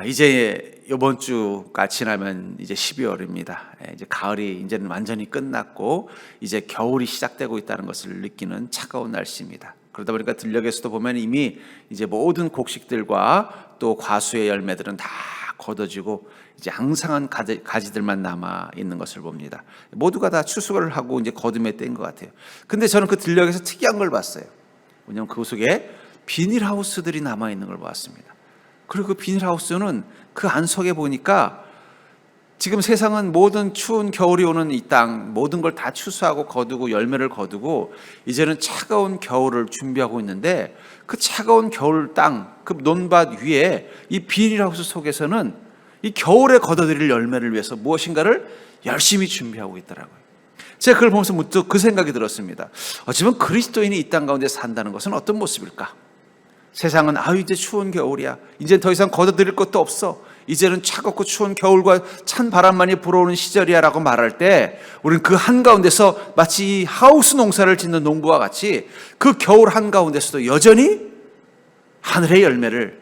이제 이번 주가 지나면 이제 12월입니다. 이제 가을이 이제는 완전히 끝났고 이제 겨울이 시작되고 있다는 것을 느끼는 차가운 날씨입니다. 그러다 보니까 들녘에서도 보면 이미 이제 모든 곡식들과 또 과수의 열매들은 다 걷어지고 이제 앙상한 가지들만 남아 있는 것을 봅니다. 모두가 다 추수를 하고 이제 거둠의 때인 것 같아요. 근데 저는 그 들녘에서 특이한 걸 봤어요. 왜냐하면 그 속에 비닐하우스들이 남아 있는 걸 보았습니다. 그리고 그 비닐하우스는 그 안속에 보니까 지금 세상은 모든 추운 겨울이 오는 이 땅 모든 걸 다 추수하고 거두고 열매를 거두고 이제는 차가운 겨울을 준비하고 있는데 그 차가운 겨울 땅, 그 논밭 위에 이 비닐하우스 속에서는 이 겨울에 거둬들일 열매를 위해서 무엇인가를 열심히 준비하고 있더라고요. 제가 그걸 보면서 문득 그 생각이 들었습니다. 어쩌면 그리스도인이 이 땅 가운데 산다는 것은 어떤 모습일까? 세상은 이제 추운 겨울이야. 이제 더 이상 거둬들일 것도 없어. 이제는 차갑고 추운 겨울과 찬 바람만이 불어오는 시절이야 라고 말할 때 우리는 그 한가운데서 마치 이 하우스 농사를 짓는 농부와 같이 그 겨울 한가운데서도 여전히 하늘의 열매를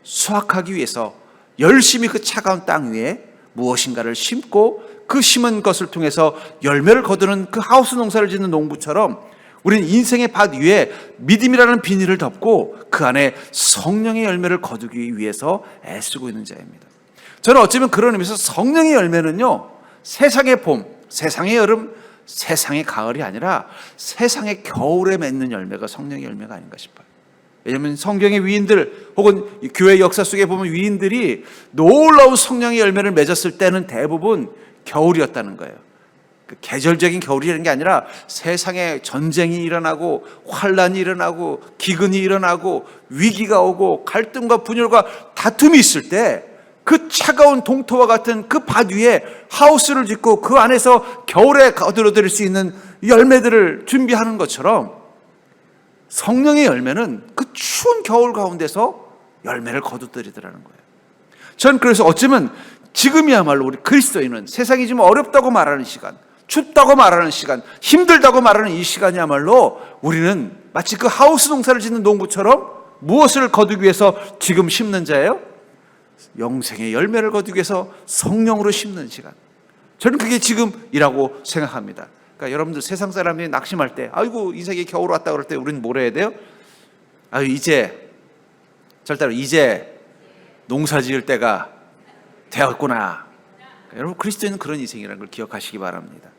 수확하기 위해서 열심히 그 차가운 땅 위에 무엇인가를 심고 그 심은 것을 통해서 열매를 거두는 그 하우스 농사를 짓는 농부처럼 우리는 인생의 밭 위에 믿음이라는 비닐을 덮고 그 안에 성령의 열매를 거두기 위해서 애쓰고 있는 자입니다. 저는 어쩌면 그런 의미에서 성령의 열매는요, 세상의 봄, 세상의 여름, 세상의 가을이 아니라 세상의 겨울에 맺는 열매가 성령의 열매가 아닌가 싶어요. 왜냐하면 성경의 위인들 혹은 교회 역사 속에 보면 위인들이 놀라운 성령의 열매를 맺었을 때는 대부분 겨울이었다는 거예요. 그 계절적인 겨울이라는 게 아니라 세상에 전쟁이 일어나고 환란이 일어나고 기근이 일어나고 위기가 오고 갈등과 분열과 다툼이 있을 때 그 차가운 동토와 같은 그 밭 위에 하우스를 짓고 그 안에서 겨울에 거두어들일 수 있는 열매들을 준비하는 것처럼 성령의 열매는 그 추운 겨울 가운데서 열매를 거두어들이더라는 거예요. 전 그래서 어쩌면 지금이야말로 우리 그리스도인은 세상이 좀 어렵다고 말하는 시간, 춥다고 말하는 시간, 힘들다고 말하는 이 시간이야말로 우리는 마치 그 하우스 농사를 짓는 농부처럼 무엇을 거두기 위해서 지금 심는 자예요? 영생의 열매를 거두기 위해서 성령으로 심는 시간. 저는 그게 지금이라고 생각합니다. 그러니까 여러분들 세상 사람들이 낙심할 때 아이고 인생이 겨울 왔다 그럴 때 우리는 뭘 해야 돼요? 이제 절대로 이제 농사 지을 때가 되었구나. 여러분 그리스도인은 그런 인생이라는 걸 기억하시기 바랍니다.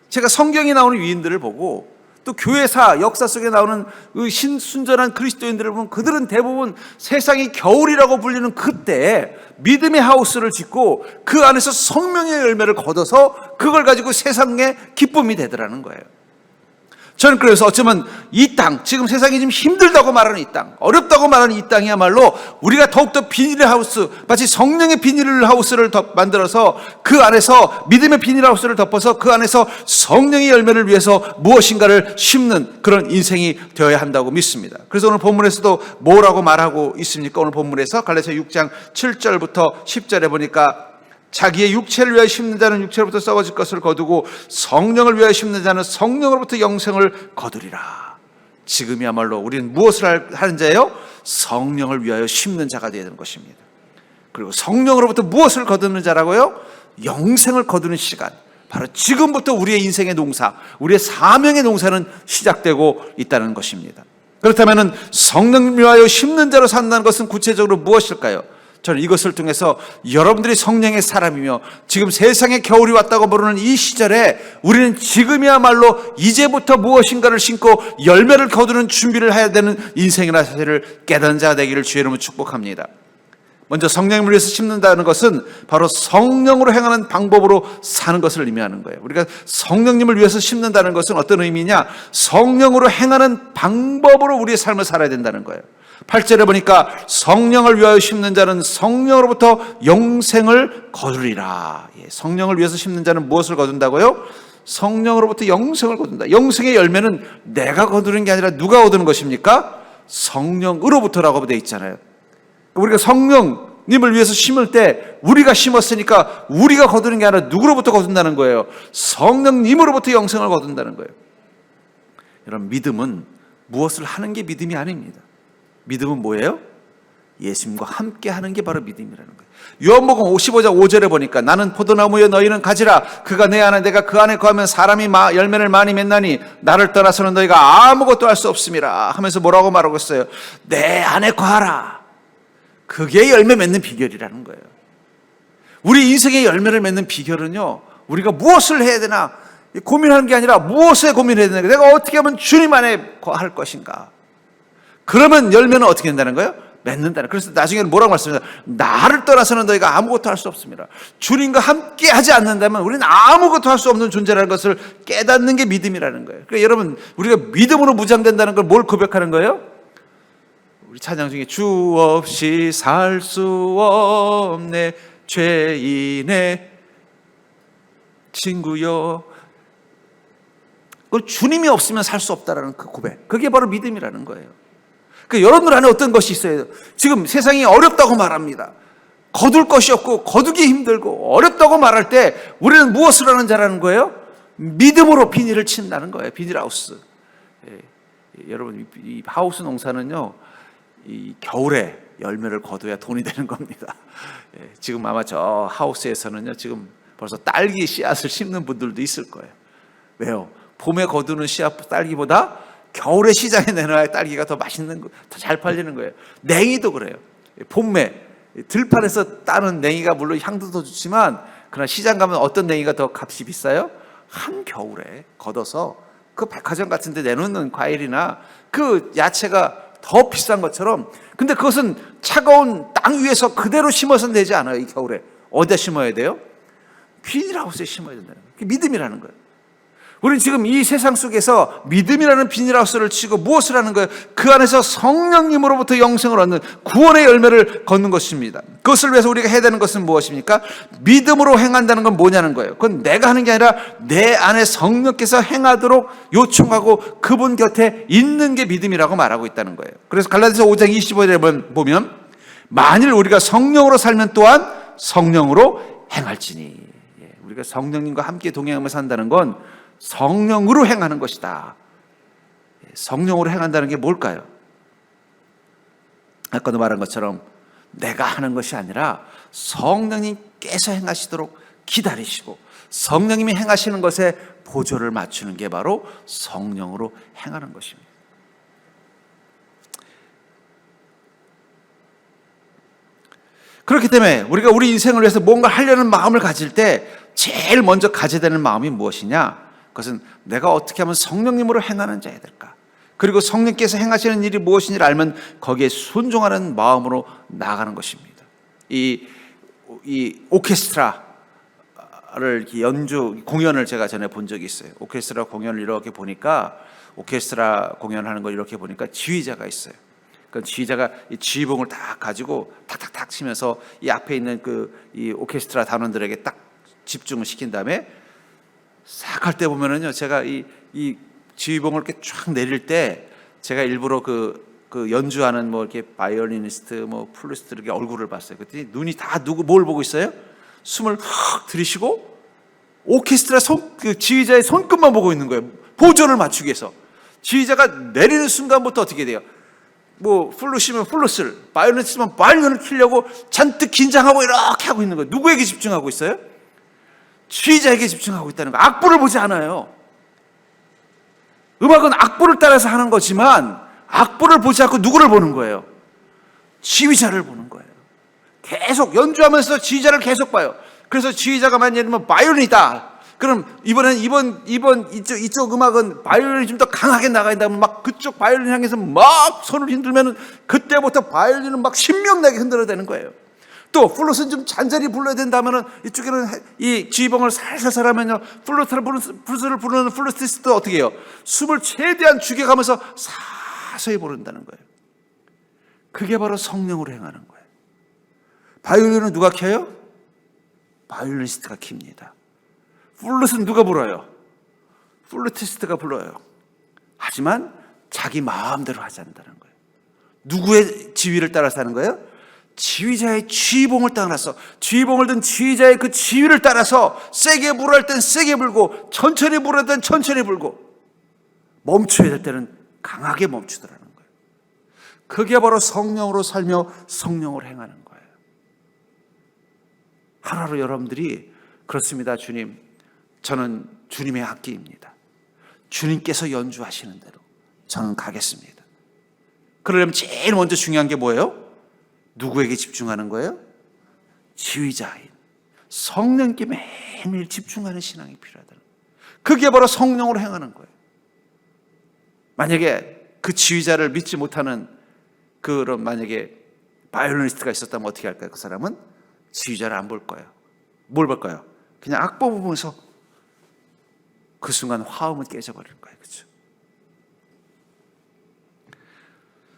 제가 성경에 나오는 위인들을 보고 또 교회사 역사 속에 나오는 그 신순전한 그리스도인들을 보면 그들은 대부분 세상이 겨울이라고 불리는 그때에 믿음의 하우스를 짓고 그 안에서 성령의 열매를 거둬서 그걸 가지고 세상의 기쁨이 되더라는 거예요. 저는 그래서 어쩌면 이 땅, 지금 세상이 좀 힘들다고 말하는 이 땅, 어렵다고 말하는 이 땅이야말로 우리가 더욱더 비닐 하우스, 마치 성령의 비닐 하우스를 만들어서 그 안에서 믿음의 비닐 하우스를 덮어서 그 안에서 성령의 열매를 위해서 무엇인가를 심는 그런 인생이 되어야 한다고 믿습니다. 그래서 오늘 본문에서도 뭐라고 말하고 있습니까? 오늘 본문에서 갈라디아 6장 7절부터 10절에 보니까 자기의 육체를 위하여 심는 자는 육체로부터 썩어질 것을 거두고 성령을 위하여 심는 자는 성령으로부터 영생을 거두리라. 지금이야말로 우리는 무엇을 하는 자예요? 성령을 위하여 심는 자가 되어야 되는 것입니다. 그리고 성령으로부터 무엇을 거두는 자라고요? 영생을 거두는 시간. 바로 지금부터 우리의 인생의 농사, 우리의 사명의 농사는 시작되고 있다는 것입니다. 그렇다면 성령을 위하여 심는 자로 산다는 것은 구체적으로 무엇일까요? 저는 이것을 통해서 여러분들이 성령의 사람이며 지금 세상에 겨울이 왔다고 부르는 이 시절에 우리는 지금이야말로 이제부터 무엇인가를 심고 열매를 거두는 준비를 해야 되는 인생이라는 사실을 깨닫는 자가 되기를 주의 이름으로 축복합니다. 먼저 성령을 위해서 심는다는 것은 바로 성령으로 행하는 방법으로 사는 것을 의미하는 거예요. 우리가 성령님을 위해서 심는다는 것은 어떤 의미냐? 성령으로 행하는 방법으로 우리의 삶을 살아야 된다는 거예요. 8절에 보니까 성령을 위하여 심는 자는 성령으로부터 영생을 거두리라. 성령을 위해서 심는 자는 무엇을 거둔다고요? 성령으로부터 영생을 거둔다. 영생의 열매는 내가 거두는 게 아니라 누가 거두는 것입니까? 성령으로부터라고 되어 있잖아요. 우리가 성령님을 위해서 심을 때 우리가 심었으니까 우리가 거두는 게 아니라 누구로부터 거둔다는 거예요? 성령님으로부터 영생을 거둔다는 거예요. 여러분 믿음은 무엇을 하는 게 믿음이 아닙니다. 믿음은 뭐예요? 예수님과 함께 하는 게 바로 믿음이라는 거예요. 요한복음 55장 5절에 보니까 나는 포도나무여 너희는 가지라 그가 내 안에 내가 그 안에 거하면 사람이 열매를 많이 맺나니 나를 떠나서는 너희가 아무것도 할 수 없음이라 하면서 뭐라고 말하고 있어요? 내 안에 거하라. 그게 열매 맺는 비결이라는 거예요. 우리 인생의 열매를 맺는 비결은요, 우리가 무엇을 해야 되나 고민하는 게 아니라 무엇에 고민해야 되나, 내가 어떻게 하면 주님 안에 거할 것인가. 그러면 열매는 어떻게 된다는 거예요? 맺는다는. 그래서 나중에는 뭐라고 말씀합니다. 나를 떠나서는 너희가 아무것도 할 수 없습니다. 주님과 함께 하지 않는다면 우리는 아무것도 할 수 없는 존재라는 것을 깨닫는 게 믿음이라는 거예요. 그러니까 여러분, 우리가 믿음으로 무장된다는 걸 뭘 고백하는 거예요? 우리 찬양 중에 주 없이 살 수 없네 죄인의 친구여. 그 주님이 없으면 살 수 없다라는 그 고백, 그게 바로 믿음이라는 거예요. 그 여러분들 안에 어떤 것이 있어요? 지금 세상이 어렵다고 말합니다. 거둘 것이 없고 거두기 힘들고 어렵다고 말할 때 우리는 무엇을 하는 자라는 거예요? 믿음으로 비닐을 친다는 거예요. 비닐하우스. 여러분, 이 하우스 농사는요, 이 겨울에 열매를 거둬야 돈이 되는 겁니다. 지금 아마 저 하우스에서는요, 지금 벌써 딸기 씨앗을 심는 분들도 있을 거예요. 왜요? 봄에 거두는 씨앗 딸기보다 겨울에 시장에 내놔야 딸기가 더 맛있는 거, 더 잘 팔리는 거예요. 냉이도 그래요. 봄에 들판에서 따는 냉이가 물론 향도 더 좋지만, 그러나 시장 가면 어떤 냉이가 더 값이 비싸요? 한겨울에 걷어서 그 백화점 같은 데 내놓는 과일이나 그 야채가 더 비싼 것처럼, 근데 그것은 차가운 땅 위에서 그대로 심어서는 되지 않아요. 이 겨울에 어디다 심어야 돼요? 비닐하우스에 심어야 된다는 거예요. 그게 믿음이라는 거예요. 우리는 지금 이 세상 속에서 믿음이라는 비닐하우스를 치고 무엇을 하는 거예요? 그 안에서 성령님으로부터 영생을 얻는 구원의 열매를 걷는 것입니다. 그것을 위해서 우리가 해야 되는 것은 무엇입니까? 믿음으로 행한다는 건 뭐냐는 거예요. 그건 내가 하는 게 아니라 내 안에 성령께서 행하도록 요청하고 그분 곁에 있는 게 믿음이라고 말하고 있다는 거예요. 그래서 갈라디아서 5장 25절에 보면 만일 우리가 성령으로 살면 또한 성령으로 행할지니. 우리가 성령님과 함께 동행하며 산다는 건 성령으로 행하는 것이다. 성령으로 행한다는 게 뭘까요? 아까도 말한 것처럼 내가 하는 것이 아니라 성령님께서 행하시도록 기다리시고 성령님이 행하시는 것에 보조를 맞추는 게 바로 성령으로 행하는 것입니다. 그렇기 때문에 우리가 우리 인생을 위해서 뭔가 하려는 마음을 가질 때 제일 먼저 가져야 되는 마음이 무엇이냐? 그것은 내가 어떻게 하면 성령님으로 행하는 자야 될까? 그리고 성령께서 행하시는 일이 무엇인지를 알면 거기에 순종하는 마음으로 나아가는 것입니다. 이 오케스트라를 공연을 제가 전에 본 적이 있어요. 오케스트라 공연을 이렇게 보니까, 오케스트라 공연하는 걸 이렇게 보니까 지휘자가 있어요. 그 지휘자가 이 지휘봉을 딱 가지고 탁탁탁 치면서 이 앞에 있는 이 오케스트라 단원들에게 딱 집중을 시킨 다음에 싹 할 때 보면은요, 제가 이 지휘봉을 이렇게 쫙 내릴 때 제가 일부러 그 연주하는 뭐 이렇게 바이올리니스트, 뭐 플루티스트 이렇게 얼굴을 봤어요. 그랬더니 눈이 다 뭘 보고 있어요? 숨을 확 들이쉬고 오케스트라 그 지휘자의 손끝만 보고 있는 거예요. 보조를 맞추기 위해서. 지휘자가 내리는 순간부터 어떻게 돼요? 뭐 플루시면 플루스를, 바이올리니스트면 바이올린을 키려고 잔뜩 긴장하고 이렇게 하고 있는 거예요. 누구에게 집중하고 있어요? 지휘자에게 집중하고 있다는 거예요. 악보를 보지 않아요. 음악은 악보를 따라서 하는 거지만 악보를 보지 않고 누구를 보는 거예요? 지휘자를 보는 거예요. 계속 연주하면서 지휘자를 계속 봐요. 그래서 지휘자가 만약 예를 들면 바이올린이다. 그럼 이번 이쪽 음악은 바이올린이 좀 더 강하게 나가야 된다면 막 그쪽 바이올린 향해서 막 손을 흔들면은 그때부터 바이올린은 막 신명나게 흔들어대는 거예요. 또 플룻은 좀 잔잔히 불러야 된다면은 이쪽에는 이 지휘봉을 살살 하면요, 플룻을 부르는 플루티스트도 어떻게 해요? 숨을 최대한 죽여가면서 사서히 부른다는 거예요. 그게 바로 성령으로 행하는 거예요. 바이올린은 누가 켜요? 바이올리니스트가 킵니다. 플룻은 누가 불어요? 플루티스트가 불러요. 하지만 자기 마음대로 하지 않는다는 거예요. 누구의 지휘를 따라서 하는 거예요? 지휘자의 지휘봉을 따라서, 지휘봉을 든 지휘자의 그 지휘를 따라서 세게 불어야 할 땐 세게 불고 천천히 불어야 할 땐 천천히 불고 멈춰야 될 때는 강하게 멈추더라는 거예요. 그게 바로 성령으로 살며 성령으로 행하는 거예요. 하루하루 여러분들이 그렇습니다. 주님, 저는 주님의 악기입니다. 주님께서 연주하시는 대로 저는 가겠습니다. 그러려면 제일 먼저 중요한 게 뭐예요? 누구에게 집중하는 거예요? 지휘자인 성령께 매일매일 집중하는 신앙이 필요하다는 거예요. 그게 바로 성령으로 행하는 거예요. 만약에 그 지휘자를 믿지 못하는 그런 만약에 바이올리니스트가 있었다면 어떻게 할까요? 그 사람은 지휘자를 안 볼 거예요. 뭘 볼까요? 그냥 악보 보면서 그 순간 화음은 깨져버릴 거예요. 그렇죠?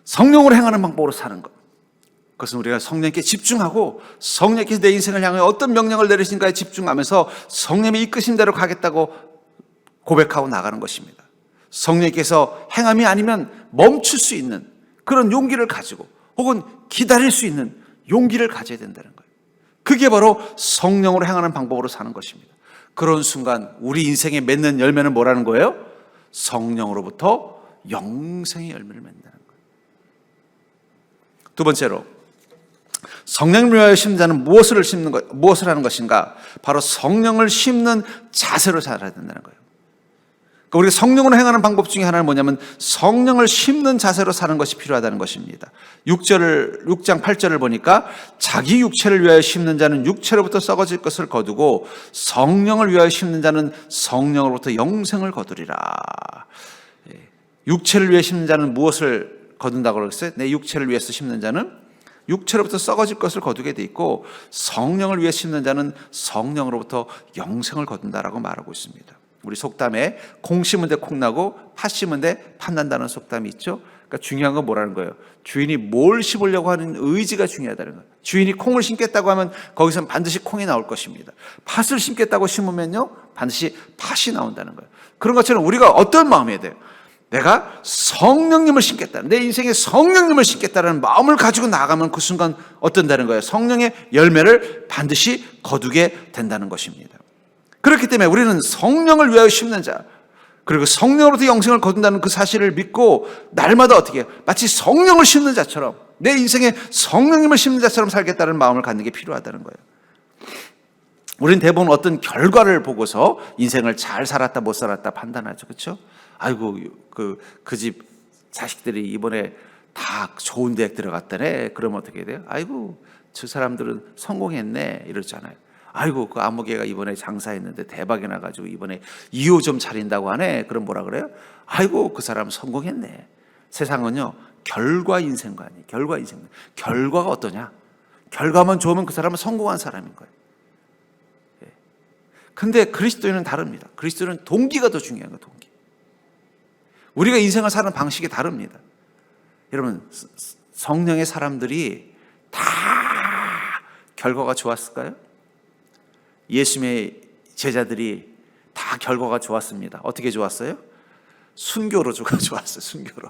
성령으로 행하는 방법으로 사는 것, 그것은 우리가 성령께 집중하고 성령께서 내 인생을 향해 어떤 명령을 내리신가에 집중하면서 성령의 이끄심대로 가겠다고 고백하고 나가는 것입니다. 성령께서 행함이 아니면 멈출 수 있는 그런 용기를 가지고 혹은 기다릴 수 있는 용기를 가져야 된다는 거예요. 그게 바로 성령으로 행하는 방법으로 사는 것입니다. 그런 순간 우리 인생에 맺는 열매는 뭐라는 거예요? 성령으로부터 영생의 열매를 맺는다는 거예요. 두 번째로, 성령을 위하여 심는 자는 무엇을 하는 것인가? 바로 성령을 심는 자세로 살아야 된다는 거예요. 그러니까 우리가 성령으로 행하는 방법 중에 하나는 뭐냐면 성령을 심는 자세로 사는 것이 필요하다는 것입니다. 6장 8절을 보니까 자기 육체를 위하여 심는 자는 육체로부터 썩어질 것을 거두고 성령을 위하여 심는 자는 성령으로부터 영생을 거두리라. 육체를 위해 심는 자는 무엇을 거둔다고 그랬어요? 내 육체를 위해서 심는 자는 육체로부터 썩어질 것을 거두게 돼 있고 성령을 위해 심는 자는 성령으로부터 영생을 거둔다라고 말하고 있습니다. 우리 속담에 콩 심은 데 콩 나고 팥 심은 데 팥 난다는 속담이 있죠. 그러니까 중요한 건 뭐라는 거예요? 주인이 뭘 심으려고 하는 의지가 중요하다는 거예요. 주인이 콩을 심겠다고 하면 거기서 반드시 콩이 나올 것입니다. 팥을 심겠다고 심으면요 반드시 팥이 나온다는 거예요. 그런 것처럼 우리가 어떤 마음이어야 돼요? 내가 성령님을 심겠다, 내 인생에 성령님을 심겠다는 마음을 가지고 나가면 그 순간 어떤다는 거예요? 성령의 열매를 반드시 거두게 된다는 것입니다. 그렇기 때문에 우리는 성령을 위하여 심는 자, 그리고 성령으로부터 영생을 거둔다는 그 사실을 믿고 날마다 어떻게 해요? 마치 성령을 심는 자처럼 내 인생에 성령님을 심는 자처럼 살겠다는 마음을 갖는 게 필요하다는 거예요. 우리는 대부분 어떤 결과를 보고서 인생을 잘 살았다 못 살았다 판단하죠. 그렇죠? 아이고 그 집 자식들이 이번에 다 좋은 대학 들어갔다네. 그러면 어떻게 돼요? 아이고 저 사람들은 성공했네 이러잖아요. 아이고 그 아무개가 이번에 장사했는데 대박이 나가지고 이번에 2호점 차린다고 하네. 그럼 뭐라 그래요? 아이고 그 사람 성공했네. 세상은요 결과 인생과 아니에요. 결과 인생. 결과가 어떠냐? 결과만 좋으면 그 사람은 성공한 사람인 거예요. 근데 그리스도인은 다릅니다. 그리스도인은 동기가 더 중요한 거예요. 동기. 우리가 인생을 사는 방식이 다릅니다. 여러분 성령의 사람들이 다 결과가 좋았을까요? 예수님의 제자들이 다 결과가 좋았습니다. 어떻게 좋았어요? 순교로 좋았어요. 순교로.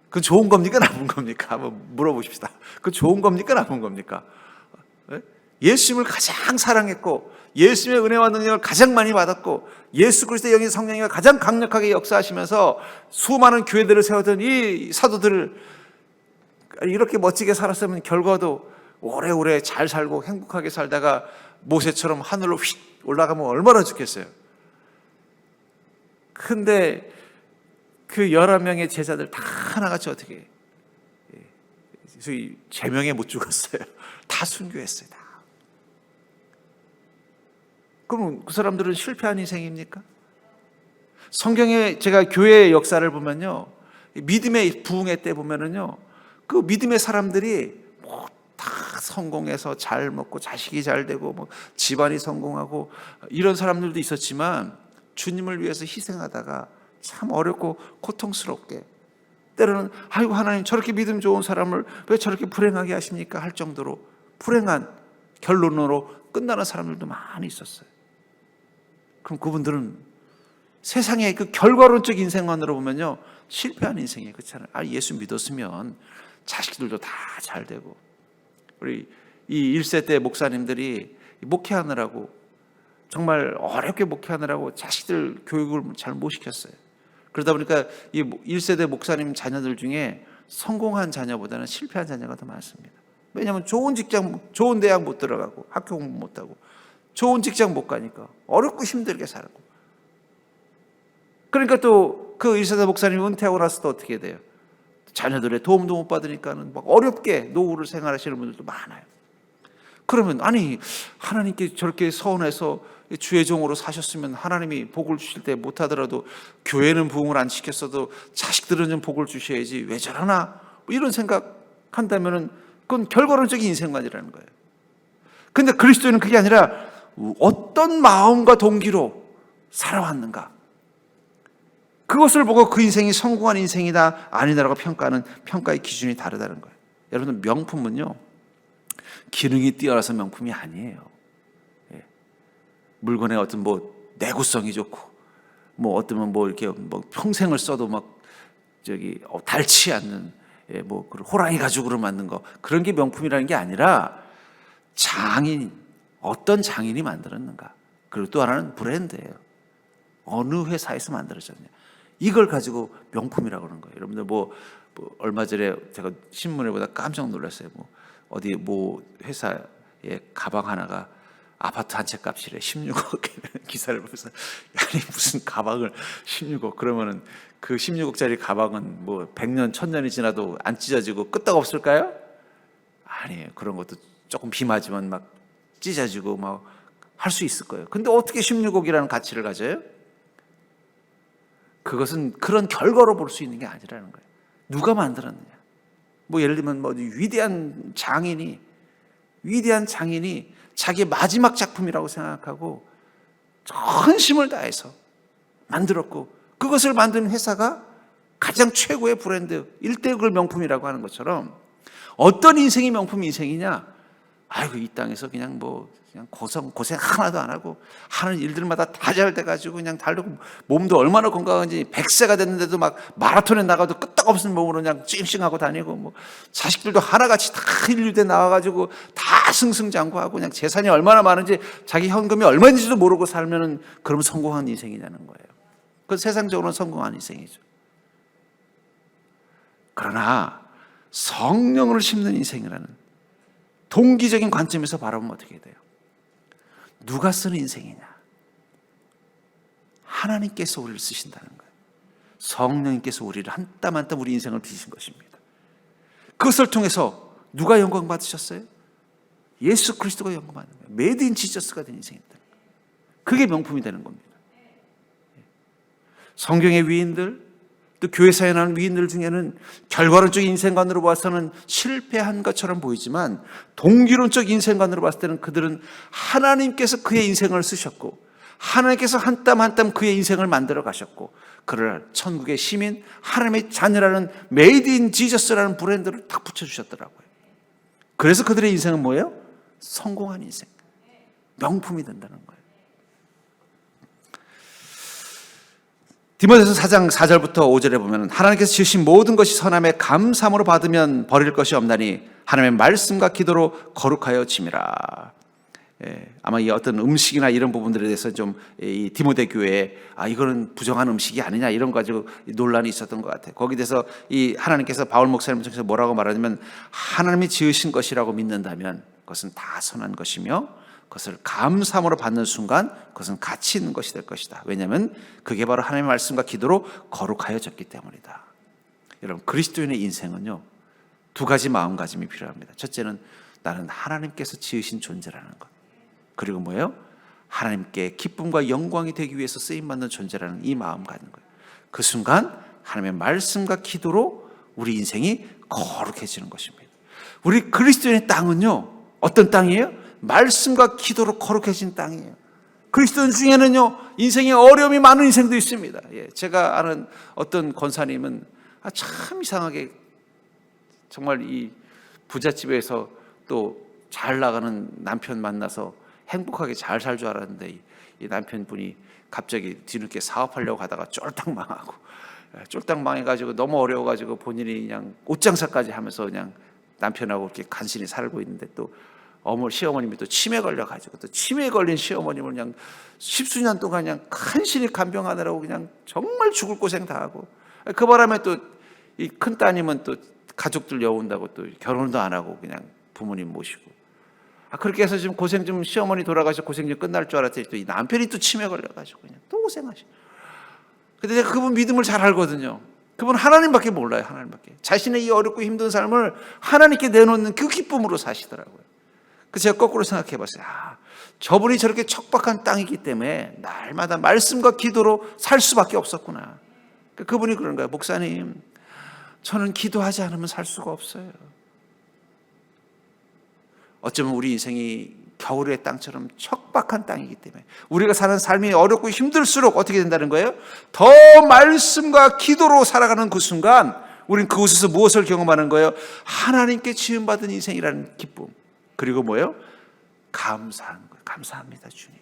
그건 좋은 겁니까? 나쁜 겁니까? 한번 물어보십시다. 그건 좋은 겁니까? 나쁜 겁니까? 예수님을 가장 사랑했고 예수님의 은혜와 능력을 가장 많이 받았고 예수 그리스도의 영이 성령이 가장 강력하게 역사하시면서 수많은 교회들을 세우던 이 사도들을 이렇게 멋지게 살았으면 결과도 오래오래 잘 살고 행복하게 살다가 모세처럼 하늘로 휙 올라가면 얼마나 좋겠어요. 근데 그 11명의 제자들 다 하나같이 어떻게 제명에 못 죽었어요. 다 순교했어요. 다. 그럼 그 사람들은 실패한 인생입니까? 성경에 제가 교회의 역사를 보면요, 믿음의 부흥회 때 보면은요, 그 믿음의 사람들이 뭐 다 성공해서 잘 먹고 자식이 잘 되고 뭐 집안이 성공하고 이런 사람들도 있었지만 주님을 위해서 희생하다가 참 어렵고 고통스럽게 때로는 아이고 하나님 저렇게 믿음 좋은 사람을 왜 저렇게 불행하게 하십니까? 할 정도로 불행한 결론으로 끝나는 사람들도 많이 있었어요. 그럼 그분들은 세상의 그 결과론적 인생관으로 보면요 실패한 인생이에요. 그렇잖아요. 예수 믿었으면 자식들도 다 잘 되고 우리 이 1세 때 목사님들이 목회하느라고 정말 어렵게 목회하느라고 자식들 교육을 잘 못 시켰어요. 그러다 보니까 이 1세대 목사님 자녀들 중에 성공한 자녀보다는 실패한 자녀가 더 많습니다. 왜냐하면 좋은 직장, 좋은 대학 못 들어가고 학교 공부 못하고 좋은 직장 못 가니까 어렵고 힘들게 살고. 그러니까 또 그 의사사 목사님이 은퇴하고 나서 또 어떻게 돼요? 자녀들의 도움도 못 받으니까는 막 어렵게 노후를 생활하시는 분들도 많아요. 그러면 아니 하나님께 저렇게 서운해서 주의 종으로 사셨으면 하나님이 복을 주실 때 못하더라도 교회는 부흥을 안 시켰어도 자식들은 좀 복을 주셔야지 왜 저러나 뭐 이런 생각한다면은 그건 결과론적인 인생관이라는 거예요. 근데 그리스도인은 그게 아니라 어떤 마음과 동기로 살아왔는가, 그것을 보고 그 인생이 성공한 인생이다 아니다라고 평가하는 평가의 기준이 다르다는 거예요. 여러분, 명품은요 기능이 뛰어나서 명품이 아니에요. 물건의 어떤 뭐 내구성이 좋고 뭐 어쩌면 뭐 이렇게 뭐 평생을 써도 막 닳지 않는 뭐 호랑이 가죽으로 만든 거, 그런 게 명품이라는 게 아니라 장인, 어떤 장인이 만들었는가, 그리고 또 하나는 브랜드예요. 어느 회사에서 만들어졌냐, 이걸 가지고 명품이라고 그러는 거예요. 여러분들 뭐 얼마 전에 제가 신문에 보다 깜짝 놀랐어요. 뭐 어디 뭐 회사의 가방 하나가 아파트 한 채 값이래. 16억 기사를 보면서 아니 무슨 가방을 16억, 그러면은 그 16억짜리 가방은 뭐 100년 1000년이 지나도 안 찢어지고 끄떡 없을까요? 아니에요. 그런 것도 조금 비맞으면 막 찢어지고 막 할 수 있을 거예요. 근데 어떻게 16억이라는 가치를 가져요? 그것은 그런 결과로 볼 수 있는 게 아니라는 거예요. 누가 만들었느냐. 뭐 예를 들면 뭐 위대한 장인이 자기의 마지막 작품이라고 생각하고 전심을 다해서 만들었고, 그것을 만든 회사가 가장 최고의 브랜드 1등급 명품이라고 하는 것처럼, 어떤 인생이 명품 인생이냐? 아이고 이 땅에서 그냥 고생 하나도 안 하고 하는 일들마다 다 잘 돼가지고 그냥 달리고, 몸도 얼마나 건강한지 100세가 됐는데도 막 마라톤에 나가도 끄떡없는 몸으로 그냥 찡찡하고 다니고, 뭐 자식들도 하나같이 다 인류대 나와가지고 다 승승장구하고 그냥 재산이 얼마나 많은지 자기 현금이 얼마인지도 모르고 살면은 그러면 성공한 인생이냐는 거예요. 그건 세상적으로는 성공한 인생이죠. 그러나 성령을 심는 인생이라는 동기적인 관점에서 바라보면 어떻게 돼요? 누가 쓰는 인생이냐? 하나님께서 우리를 쓰신다는 거예요. 성령님께서 우리를 한 땀 한 땀 우리 인생을 빚으신 것입니다. 그것을 통해서 누가 영광 받으셨어요? 예수 그리스도가 영광 받는 거예요. 메이드 인 지저스가 된 인생입니다. 그게 명품이 되는 겁니다. 성경의 위인들, 또 교회사에 나온 위인들 중에는 결과론적 인생관으로 봐서는 실패한 것처럼 보이지만, 동기론적 인생관으로 봤을 때는 그들은 하나님께서 그의 인생을 쓰셨고, 하나님께서 한 땀 한 땀 그의 인생을 만들어 가셨고, 그를 천국의 시민, 하나님의 자녀라는 메이드 인 지저스라는 브랜드를 딱 붙여주셨더라고요. 그래서 그들의 인생은 뭐예요? 성공한 인생, 명품이 된다는 거예요. 디모데서 4장 4절부터 5절에 보면, 하나님께서 지으신 모든 것이 선함에 감사함으로 받으면 버릴 것이 없나니 하나님의 말씀과 기도로 거룩하여 짐이라. 아마 이 어떤 음식이나 이런 부분들에 대해서 좀 이 디모데 교회에 이거는 부정한 음식이 아니냐 이런 거 가지고 논란이 있었던 것 같아요. 거기에 대해서 이 하나님께서 바울 목사님 통해서 뭐라고 말하냐면, 하나님이 지으신 것이라고 믿는다면 그것은 다 선한 것이며 그것을 감사함으로 받는 순간 그것은 가치 있는 것이 될 것이다. 왜냐하면 그게 바로 하나님의 말씀과 기도로 거룩하여졌기 때문이다. 여러분, 그리스도인의 인생은요 두 가지 마음가짐이 필요합니다. 첫째는 나는 하나님께서 지으신 존재라는 것, 그리고 뭐예요? 하나님께 기쁨과 영광이 되기 위해서 쓰임받는 존재라는 이 마음 갖는 거예요. 그 순간 하나님의 말씀과 기도로 우리 인생이 거룩해지는 것입니다. 우리 그리스도인의 땅은요 어떤 땅이에요? 말씀과 기도로 거룩해진 땅이에요. 그리스도인 중에는요 인생에 어려움이 많은 인생도 있습니다. 제가 아는 어떤 권사님은 참 이상하게 정말 이 부잣집에서 또 잘 나가는 남편 만나서 행복하게 잘 살 줄 알았는데, 이 남편분이 갑자기 뒤늦게 사업하려고 하다가 쫄딱 망하고, 쫄딱 망해가지고 너무 어려워가지고 본인이 그냥 옷장사까지 하면서 그냥 남편하고 이렇게 간신히 살고 있는데, 또 시어머님이 또 치매 걸려가지고, 또 치매 걸린 시어머님을 그냥 10수년 동안 그냥 간신히 간병하느라고 그냥 정말 죽을 고생 다 하고, 그 바람에 또 이 큰 따님은 또 가족들 여운다고 또 결혼도 안 하고 그냥 부모님 모시고. 그렇게 해서 지금 고생 좀 시어머니 돌아가셔 고생 좀 끝날 줄 알았더니 또 이 남편이 또 치매 걸려가지고 그냥 또 고생하셔. 근데 제가 그분 믿음을 잘 알거든요. 그분 하나님밖에 몰라요. 하나님밖에. 자신의 이 어렵고 힘든 삶을 하나님께 내놓는 그 기쁨으로 사시더라고요. 그래서 제가 거꾸로 생각해 봤어요. 저분이 저렇게 척박한 땅이기 때문에 날마다 말씀과 기도로 살 수밖에 없었구나. 그분이 그런 거예요. 목사님, 저는 기도하지 않으면 살 수가 없어요. 어쩌면 우리 인생이 겨울의 땅처럼 척박한 땅이기 때문에 우리가 사는 삶이 어렵고 힘들수록 어떻게 된다는 거예요? 더 말씀과 기도로 살아가는 그 순간 우린 그곳에서 무엇을 경험하는 거예요? 하나님께 지음받은 인생이라는 기쁨. 그리고 뭐예요? 감사한 거예요. 감사합니다, 주님.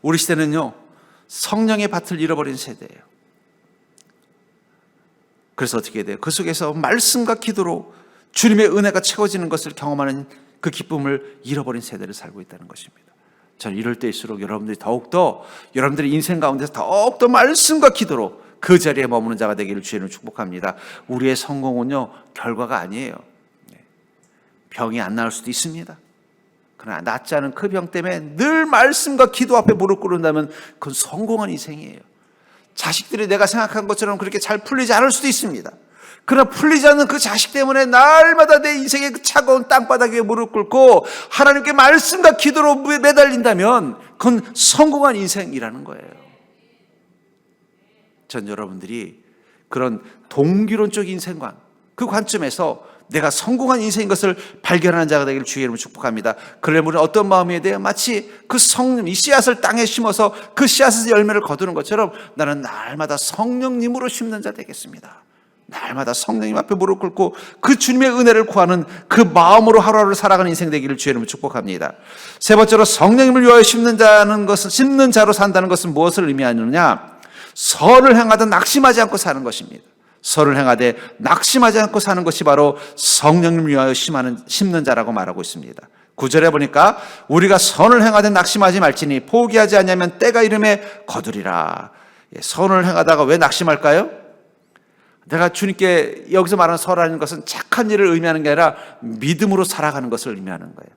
우리 시대는요, 성령의 밭을 잃어버린 세대예요. 그래서 어떻게 돼요? 그 속에서 말씀과 기도로 주님의 은혜가 채워지는 것을 경험하는 그 기쁨을 잃어버린 세대를 살고 있다는 것입니다. 저는 이럴 때일수록 여러분들이 더욱더 여러분들의 인생 가운데서 더욱더 말씀과 기도로 그 자리에 머무는 자가 되기를 주님을 축복합니다. 우리의 성공은요, 결과가 아니에요. 병이 안 나을 수도 있습니다. 그러나 낫지 않은 그 병 때문에 늘 말씀과 기도 앞에 무릎 꿇는다면 그건 성공한 인생이에요. 자식들이 내가 생각한 것처럼 그렇게 잘 풀리지 않을 수도 있습니다. 그러나 풀리지 않는 그 자식 때문에 날마다 내 인생의 그 차가운 땅바닥에 무릎 꿇고 하나님께 말씀과 기도로 매달린다면 그건 성공한 인생이라는 거예요. 전 여러분들이 그런 동기론적 인생관, 그 관점에서 내가 성공한 인생인 것을 발견하는 자가 되기를 주의 이름으로 축복합니다. 그러려면 우리는 어떤 마음이어야 돼요? 마치 그 성령, 이 씨앗을 땅에 심어서 그 씨앗에서 열매를 거두는 것처럼 나는 날마다 성령님으로 심는 자 되겠습니다. 날마다 성령님 앞에 무릎 꿇고 그 주님의 은혜를 구하는 그 마음으로 하루하루 살아가는 인생 되기를 주의 이름으로 축복합니다. 세 번째로 성령님을 위하여 심는 자로 산다는 것은 무엇을 의미하느냐? 선을 행하든 낙심하지 않고 사는 것입니다. 선을 행하되 낙심하지 않고 사는 것이 바로 성령님을 위하여 심는 자라고 말하고 있습니다. 9절에 보니까 우리가 선을 행하되 낙심하지 말지니 포기하지 않으면 때가 이름에 거두리라. 선을 행하다가 왜 낙심할까요? 내가 주님께 여기서 말하는 선하는 것은 착한 일을 의미하는 게 아니라 믿음으로 살아가는 것을 의미하는 거예요.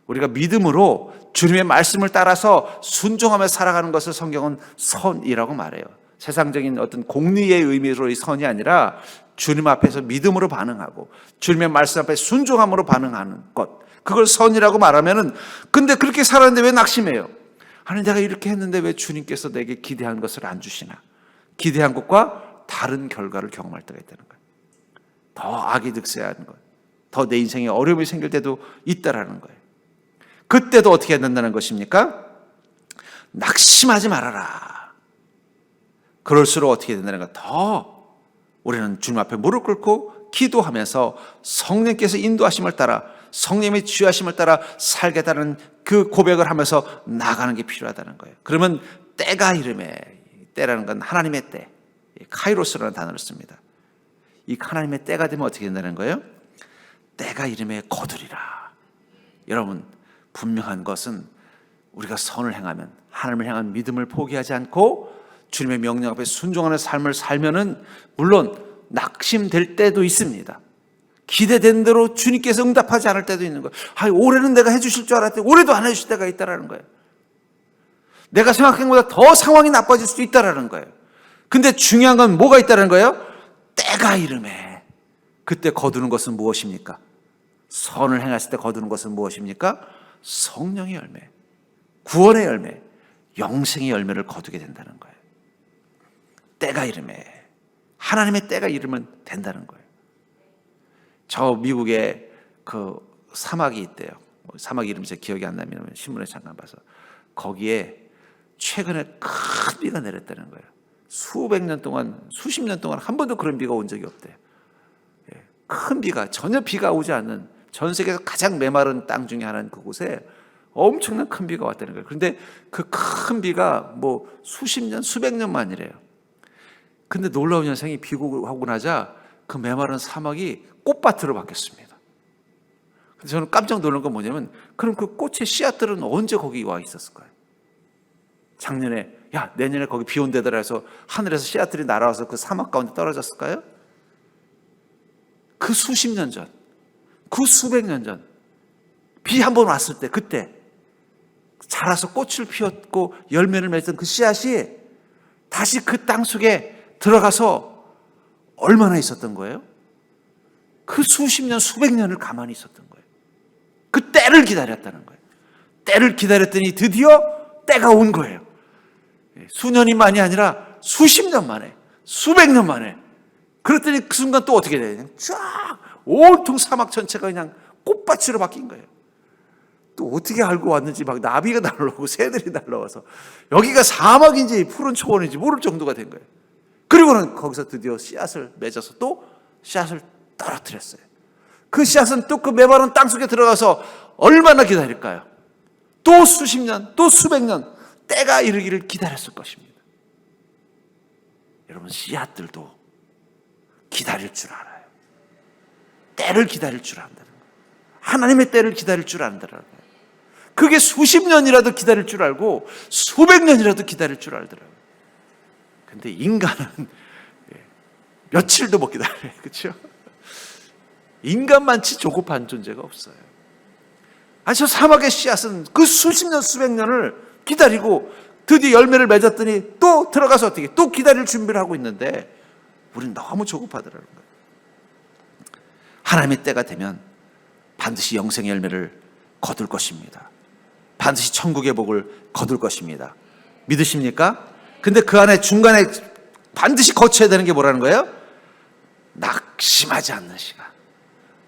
우리가 믿음으로 주님의 말씀을 따라서 순종하며 살아가는 것을 성경은 선이라고 말해요. 세상적인 어떤 공리의 의미로의 선이 아니라 주님 앞에서 믿음으로 반응하고 주님의 말씀 앞에 순종함으로 반응하는 것, 그걸 선이라고 말하면은, 근데 그렇게 살았는데 왜 낙심해요? 아니, 내가 이렇게 했는데 왜 주님께서 내게 기대한 것을 안 주시나? 기대한 것과 다른 결과를 경험할 때가 있다는 거예요. 더 악이 득세하는 것, 더 내 인생에 어려움이 생길 때도 있다라는 거예요. 그때도 어떻게 해야 된다는 것입니까? 낙심하지 말아라. 그럴수록 어떻게 된다는 것, 더 우리는 주님 앞에 무릎 꿇고 기도하면서 성령께서 인도하심을 따라, 성령의 지휘하심을 따라 살겠다는 그 고백을 하면서 나가는 게 필요하다는 거예요. 그러면 때가 이름에, 때라는 건 하나님의 때, 카이로스라는 단어를 씁니다. 이 하나님의 때가 되면 어떻게 된다는 거예요? 때가 이름에 거두리라. 여러분, 분명한 것은 우리가 선을 행하면, 하나님을 향한 믿음을 포기하지 않고 주님의 명령 앞에 순종하는 삶을 살면은 물론 낙심될 때도 있습니다. 기대된 대로 주님께서 응답하지 않을 때도 있는 거예요. 올해는 내가 해주실 줄 알았더니 올해도 안 해주실 때가 있다라는 거예요. 내가 생각한 것보다 더 상황이 나빠질 수도 있다라는 거예요. 근데 중요한 건 뭐가 있다는 거예요? 때가 이름에. 그때 거두는 것은 무엇입니까? 선을 행했을 때 거두는 것은 무엇입니까? 성령의 열매, 구원의 열매, 영생의 열매를 거두게 된다는 거예요. 때가 이름에, 하나님의 때가 이르면 된다는 거예요. 저 미국에 그 사막이 있대요. 사막 이름이 제 기억이 안 나면 신문에 잠깐 봐서, 거기에 최근에 큰 비가 내렸다는 거예요. 수백 년 동안, 수십 년 동안 한 번도 그런 비가 온 적이 없대요. 큰 비가, 전혀 비가 오지 않는, 전 세계에서 가장 메마른 땅 중에 하나인 그곳에 엄청난 큰 비가 왔다는 거예요. 그런데 그 큰 비가 뭐 수십 년, 수백 년 만이래요. 근데 놀라운 현상이, 비가 오고 나자 그 메마른 사막이 꽃밭으로 바뀌었습니다. 그래서 저는 깜짝 놀란 건 뭐냐면, 그럼 그 꽃의 씨앗들은 언제 거기 와 있었을까요? 작년에 야, 내년에 거기 비 온대더라 해서 하늘에서 씨앗들이 날아와서 그 사막 가운데 떨어졌을까요? 그 수십 년 전, 그 수백 년 전, 비 한 번 왔을 때, 그때 자라서 꽃을 피웠고 열매를 맺던 그 씨앗이 다시 그 땅 속에 들어가서 얼마나 있었던 거예요? 그 수십 년, 수백 년을 가만히 있었던 거예요. 그 때를 기다렸다는 거예요. 때를 기다렸더니 드디어 때가 온 거예요. 수년이 만이 아니라 수십 년 만에, 수백 년 만에. 그랬더니 그 순간 또 어떻게 돼요? 그냥 쫙 온통 사막 전체가 그냥 꽃밭으로 바뀐 거예요. 또 어떻게 알고 왔는지 막 나비가 날라오고 새들이 날라와서 여기가 사막인지 푸른 초원인지 모를 정도가 된 거예요. 그리고는 거기서 드디어 씨앗을 맺어서 또 씨앗을 떨어뜨렸어요. 그 씨앗은 또 그 메마른 땅 속에 들어가서 얼마나 기다릴까요? 또 수십 년, 또 수백 년 때가 이르기를 기다렸을 것입니다. 여러분, 씨앗들도 기다릴 줄 알아요. 때를 기다릴 줄 안다는 거예요. 하나님의 때를 기다릴 줄 안다는 거예요. 그게 수십 년이라도 기다릴 줄 알고 수백 년이라도 기다릴 줄 알더라고요. 근데 인간은 며칠도 못 기다려요. 그렇죠? 인간만치 조급한 존재가 없어요. 아니, 저 사막의 씨앗은 그 수십 년, 수백 년을 기다리고 드디어 열매를 맺었더니 또 들어가서 어떻게 또 기다릴 준비를 하고 있는데 우리는 너무 조급하더라는 거예요. 하나님의 때가 되면 반드시 영생의 열매를 거둘 것입니다. 반드시 천국의 복을 거둘 것입니다. 믿으십니까? 근데 그 안에 중간에 반드시 거쳐야 되는 게 뭐라는 거예요? 낙심하지 않는 시간,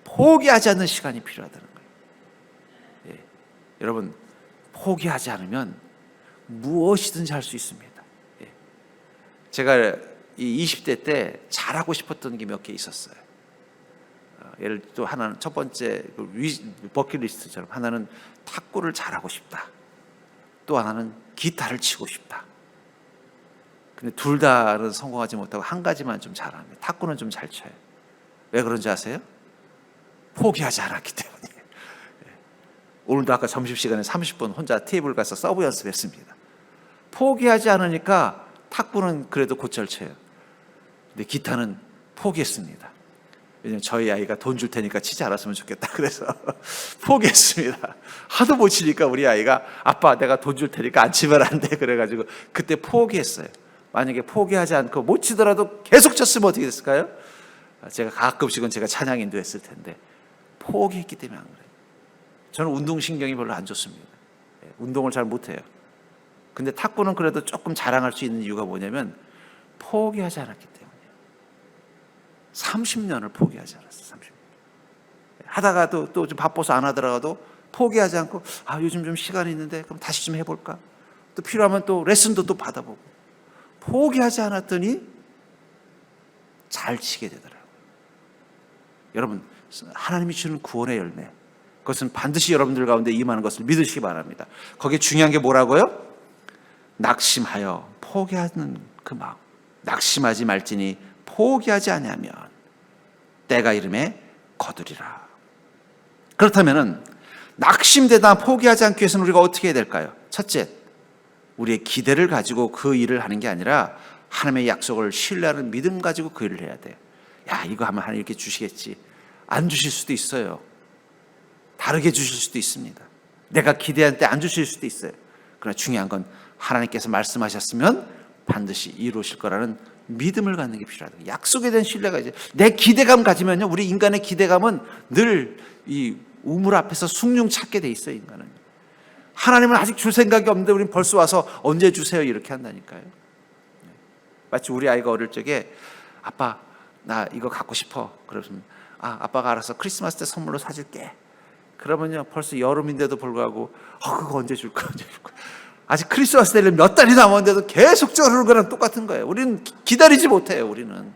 포기하지 않는 시간이 필요하다는 거예요. 예. 여러분, 포기하지 않으면 무엇이든지 할 수 있습니다. 예. 제가 이 20대 때 잘하고 싶었던 게 몇 개 있었어요. 예를 들어 하나는 첫 번째 버킷리스트처럼 하나는 탁구를 잘하고 싶다. 또 하나는 기타를 치고 싶다. 근데 둘 다는 성공하지 못하고 한 가지만 좀 잘합니다. 탁구는 좀 잘 쳐요. 왜 그런지 아세요? 포기하지 않았기 때문이에요. 오늘도 아까 점심시간에 30분 혼자 테이블 가서 서브 연습했습니다. 포기하지 않으니까 탁구는 그래도 곧잘 쳐요. 근데 기타는 포기했습니다. 왜냐면 저희 아이가 돈 줄 테니까 치지 않았으면 좋겠다. 그래서 포기했습니다. 하도 못 치니까 우리 아이가 아빠 내가 돈 줄 테니까 안 치면 안 돼. 그래가지고 그때 포기했어요. 만약에 포기하지 않고 못 치더라도 계속 쳤으면 어떻게 됐을까요? 제가 가끔씩은 제가 찬양 인도했을 텐데 포기했기 때문에 안 그래요. 저는 운동신경이 별로 안 좋습니다. 운동을 잘 못해요. 근데 탁구는 그래도 조금 자랑할 수 있는 이유가 뭐냐면 포기하지 않았기 때문이에요. 30년을 포기하지 않았어요. 30년. 하다가도 또 좀 바빠서 안 하더라도 포기하지 않고 요즘 좀 시간이 있는데 그럼 다시 좀 해볼까? 또 필요하면 또 레슨도 또 받아보고 포기하지 않았더니 잘 치게 되더라고요. 여러분, 하나님이 주는 구원의 열매, 그것은 반드시 여러분들 가운데 임하는 것을 믿으시기 바랍니다. 거기에 중요한 게 뭐라고요? 낙심하여 포기하는 그 마음. 낙심하지 말지니 포기하지 아니하면 때가 이름에 거두리라. 그렇다면은 낙심되다 포기하지 않기 위해서는 우리가 어떻게 해야 될까요? 첫째, 우리의 기대를 가지고 그 일을 하는 게 아니라 하나님의 약속을 신뢰하는 믿음 가지고 그 일을 해야 돼요. 야, 이거 하면 하나님 이렇게 주시겠지. 안 주실 수도 있어요. 다르게 주실 수도 있습니다. 내가 기대한 때 안 주실 수도 있어요. 그러나 중요한 건 하나님께서 말씀하셨으면 반드시 이루실 거라는 믿음을 갖는 게 필요하다. 약속에 대한 신뢰가 이제 내 기대감 가지면요, 우리 인간의 기대감은 늘 이 우물 앞에서 숭늉 찾게 돼 있어요. 인간은 하나님은 아직 줄 생각이 없는데 우리는 벌써 와서 언제 주세요 이렇게 한다니까요. 마치 우리 아이가 어릴 적에 아빠 나 이거 갖고 싶어. 그러면 아빠가 알아서 크리스마스 때 선물로 사줄게. 그러면요 벌써 여름인데도 불구하고 그거 언제 줄까 언제 줄까. 아직 크리스마스 때는 몇 달이 남았는데도 계속 저러는 거랑 똑같은 거예요. 우리는 기다리지 못해요. 우리는.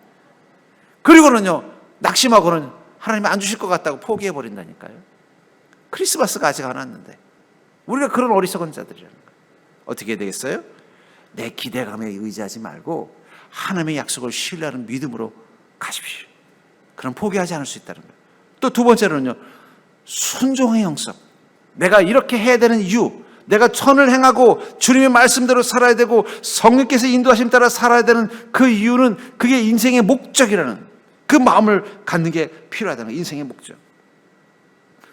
그리고는요 낙심하고는 하나님 안 주실 것 같다고 포기해버린다니까요. 크리스마스가 아직 안 왔는데 우리가 그런 어리석은 자들이라는 거예요. 어떻게 해야 되겠어요? 내 기대감에 의지하지 말고 하나님의 약속을 신뢰하는 믿음으로 가십시오. 그럼 포기하지 않을 수 있다는 거예요. 또 두 번째로는요, 순종의 영성. 내가 이렇게 해야 되는 이유, 내가 선을 행하고 주님의 말씀대로 살아야 되고 성령께서 인도하심 따라 살아야 되는 그 이유는 그게 인생의 목적이라는 그 마음을 갖는 게 필요하다는 거예요. 인생의 목적.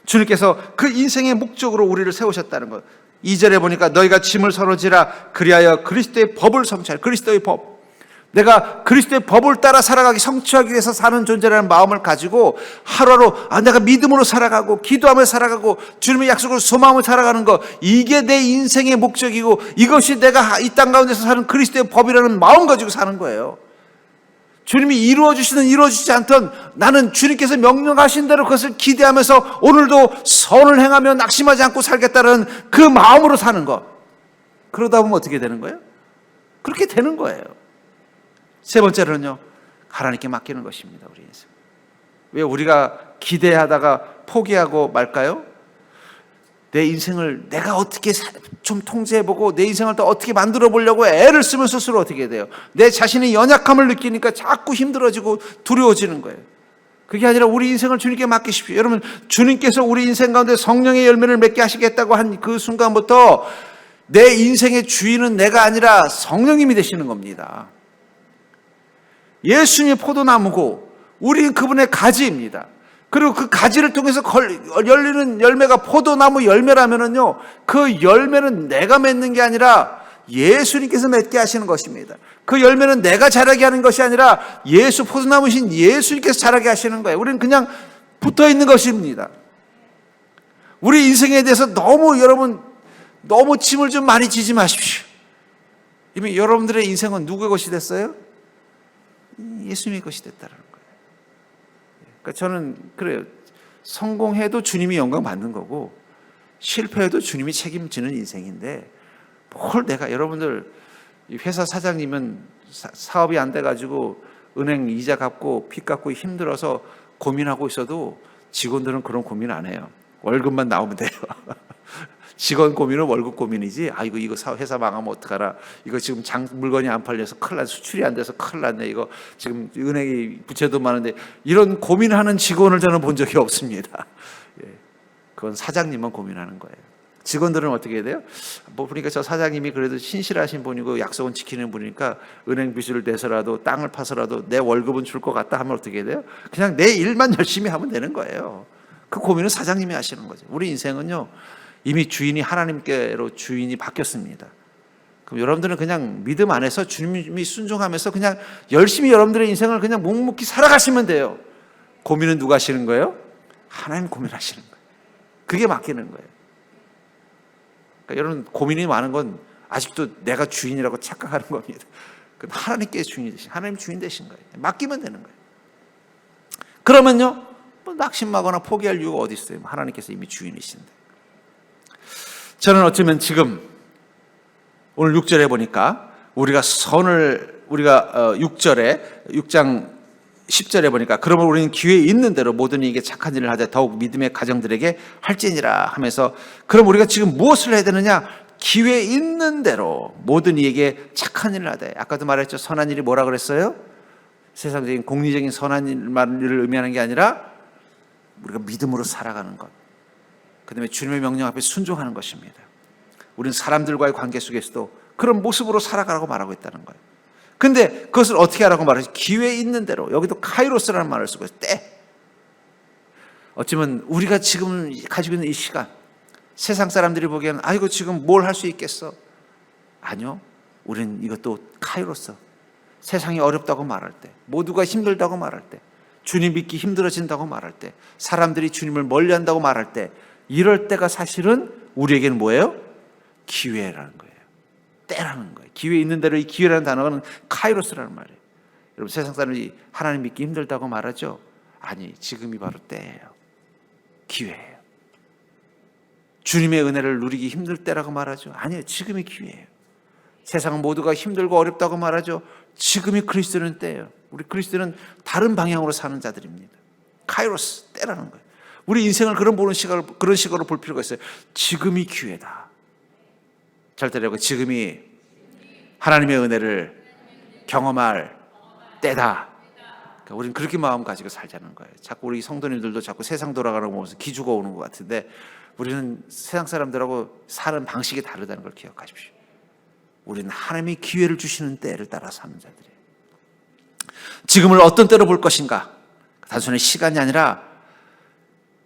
주님께서 그 인생의 목적으로 우리를 세우셨다는 것. 2절에 보니까 너희가 짐을 서로지라 그리하여 그리스도의 법을 성취하라. 그리스도의 법. 내가 그리스도의 법을 따라 살아가기 성취하기 위해서 사는 존재라는 마음을 가지고 하루하루 내가 믿음으로 살아가고 기도하며 살아가고 주님의 약속을 소망하며 살아가는 것, 이게 내 인생의 목적이고 이것이 내가 이 땅 가운데서 사는 그리스도의 법이라는 마음 가지고 사는 거예요. 주님이 이루어주시든 이루어주지 않든 나는 주님께서 명령하신 대로 그것을 기대하면서 오늘도 선을 행하며 낙심하지 않고 살겠다는 그 마음으로 사는 것. 그러다 보면 어떻게 되는 거예요? 그렇게 되는 거예요. 세 번째로는요, 하나님께 맡기는 것입니다. 우리 인생. 왜 우리가 기대하다가 포기하고 말까요? 내 인생을 내가 어떻게 좀 통제해보고 내 인생을 또 어떻게 만들어 보려고 애를 쓰면 스스로 어떻게 돼요? 내 자신의 연약함을 느끼니까 자꾸 힘들어지고 두려워지는 거예요. 그게 아니라 우리 인생을 주님께 맡기십시오. 여러분, 주님께서 우리 인생 가운데 성령의 열매를 맺게 하시겠다고 한 그 순간부터 내 인생의 주인은 내가 아니라 성령님이 되시는 겁니다. 예수님의 포도나무고 우리는 그분의 가지입니다. 그리고 그 가지를 통해서 열리는 열매가 포도나무 열매라면은요, 그 열매는 내가 맺는 게 아니라 예수님께서 맺게 하시는 것입니다. 그 열매는 내가 자라게 하는 것이 아니라 포도나무신 예수님께서 자라게 하시는 거예요. 우리는 그냥 붙어 있는 것입니다. 우리 인생에 대해서 여러분 너무 짐을 좀 많이 지지 마십시오. 이미 여러분들의 인생은 누구의 것이 됐어요? 예수님의 것이 됐다는 거예요. 그러니까 저는 그래요. 성공해도 주님이 영광 받는 거고 실패해도 주님이 책임지는 인생인데 뭘 내가, 여러분들 회사 사장님은 사업이 안 돼가지고 은행 이자 갚고 빚 갚고 힘들어서 고민하고 있어도 직원들은 그런 고민 안 해요. 월급만 나오면 돼요. 직원 고민은 월급 고민이지. 이거 회사 망하면 어떡하나. 이거 지금 물건이 안 팔려서 큰일 났네. 수출이 안 돼서 큰일 났네. 이거 지금 은행이 부채도 많은데, 이런 고민하는 직원을 저는 본 적이 없습니다. 그건 사장님만 고민하는 거예요. 직원들은 어떻게 해야 돼요? 보니까 저 사장님이 그래도 신실하신 분이고 약속은 지키는 분이니까 은행 빚을 내서라도 땅을 파서라도 내 월급은 줄 것 같다 하면 어떻게 해야 돼요? 그냥 내 일만 열심히 하면 되는 거예요. 그 고민은 사장님이 하시는 거죠. 우리 인생은요, 이미 주인이 하나님께로 주인이 바뀌었습니다. 그럼 여러분들은 그냥 믿음 안에서 주님이 순종하면서 그냥 열심히 여러분들의 인생을 그냥 묵묵히 살아가시면 돼요. 고민은 누가 하시는 거예요? 하나님 고민하시는 거예요. 그게 맡기는 거예요. 그러니까 여러분, 고민이 많은 건 아직도 내가 주인이라고 착각하는 겁니다. 하나님께 주인이 되신, 하나님 주인 되신 거예요. 맡기면 되는 거예요. 그러면요, 낙심하거나 포기할 이유가 어디 있어요? 하나님께서 이미 주인이신데. 저는 어쩌면 지금 오늘 6절에 보니까 우리가 6장 10절에 보니까 그러면 우리는 기회에 있는 대로 모든 이에게 착한 일을 하자 더욱 믿음의 가정들에게 할지니라 하면서, 그럼 우리가 지금 무엇을 해야 되느냐? 기회에 있는 대로 모든 이에게 착한 일을 하자. 아까도 말했죠. 선한 일이 뭐라 그랬어요? 세상적인 공리적인 선한 일을 의미하는 게 아니라 우리가 믿음으로 살아가는 것, 그 다음에 주님의 명령 앞에 순종하는 것입니다. 우리는 사람들과의 관계 속에서도 그런 모습으로 살아가라고 말하고 있다는 거예요. 근데 그것을 어떻게 하라고 말하지? 기회 있는 대로. 여기도 카이로스라는 말을 쓰고 있어요. 때. 어쩌면 우리가 지금 가지고 있는 이 시간, 세상 사람들이 보기에는 이거 지금 뭘 할 수 있겠어? 아니요. 우리는 이것도 카이로스. 세상이 어렵다고 말할 때, 모두가 힘들다고 말할 때, 주님 믿기 힘들어진다고 말할 때, 사람들이 주님을 멀리한다고 말할 때, 이럴 때가 사실은 우리에게는 뭐예요? 기회라는 거예요. 때라는 거예요. 기회 있는 대로, 이 기회라는 단어는 카이로스라는 말이에요. 여러분, 세상 사람들이 하나님 믿기 힘들다고 말하죠? 아니, 지금이 바로 때예요. 기회예요. 주님의 은혜를 누리기 힘들 때라고 말하죠? 아니요, 지금이 기회예요. 세상 모두가 힘들고 어렵다고 말하죠? 지금이 그리스도는 때예요. 우리 그리스도는 다른 방향으로 사는 자들입니다. 카이로스, 때라는 거예요. 우리 인생을 그런 식으로 볼 필요가 있어요. 지금이 기회다. 잘 들으라고. 지금이 하나님의 은혜를 경험할 때다. 그러니까 우리는 그렇게 마음 가지고 살자는 거예요. 자꾸 우리 성도님들도 자꾸 세상 돌아가는 거 보면서 기죽어 오는 것 같은데, 우리는 세상 사람들하고 사는 방식이 다르다는 걸 기억하십시오. 우리는 하나님이 기회를 주시는 때를 따라 사는 자들이에요. 지금을 어떤 때로 볼 것인가? 단순히 시간이 아니라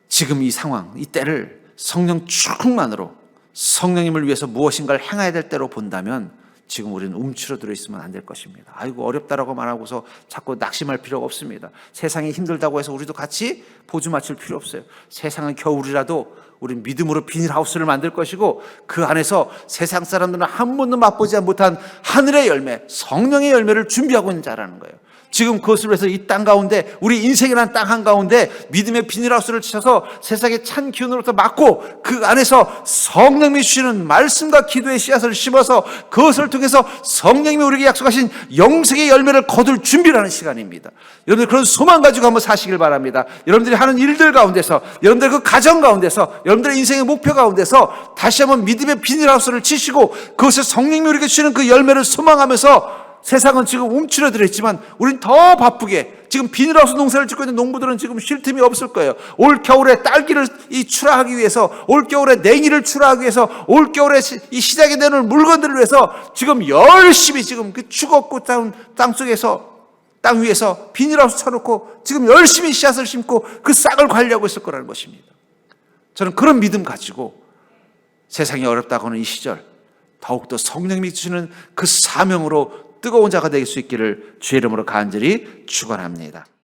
지금 이 상황, 이 때를 성령 충만으로 성령님을 위해서 무엇인가를 행해야 될 때로 본다면 지금 우리는 움츠러들어 있으면 안 될 것입니다. 아이고 어렵다라고 말하고서 자꾸 낙심할 필요가 없습니다. 세상이 힘들다고 해서 우리도 같이 보주 맞출 필요 없어요. 세상은 겨울이라도 우리는 믿음으로 비닐하우스를 만들 것이고 그 안에서 세상 사람들은 한 번도 맛보지 못한 하늘의 열매, 성령의 열매를 준비하고 있는 자라는 거예요. 지금 그것을 위해서 이 땅 가운데, 우리 인생이라는 땅 한가운데 믿음의 비닐하우스를 쳐서 세상의 찬 기운으로부터 막고 그 안에서 성령님이 주시는 말씀과 기도의 씨앗을 심어서 그것을 통해서 성령님이 우리에게 약속하신 영생의 열매를 거둘 준비를 하는 시간입니다. 여러분들 그런 소망 가지고 한번 사시길 바랍니다. 여러분들이 하는 일들 가운데서, 여러분들의 그 가정 가운데서, 여러분들의 인생의 목표 가운데서 다시 한번 믿음의 비닐하우스를 치시고 그것을 성령님이 우리에게 주시는 그 열매를 소망하면서 세상은 지금 움츠러들어 있지만 우린 더 바쁘게, 지금 비닐하우스 농사를 짓고 있는 농부들은 지금 쉴 틈이 없을 거예요. 올 겨울에 딸기를 출하하기 위해서, 올 겨울에 냉이를 출하하기 위해서, 올 겨울에 이 시장에 내놓을 물건들을 위해서 지금 열심히 지금 그 죽었고 땅 속에서, 땅 위에서 비닐하우스 쳐놓고 지금 열심히 씨앗을 심고 그 싹을 관리하고 있을 거라는 것입니다. 저는 그런 믿음 가지고 세상이 어렵다고 하는 이 시절 더욱더 성령님이 주시는 그 사명으로 뜨거운 자가 될 수 있기를 주의 이름으로 간절히 축원합니다.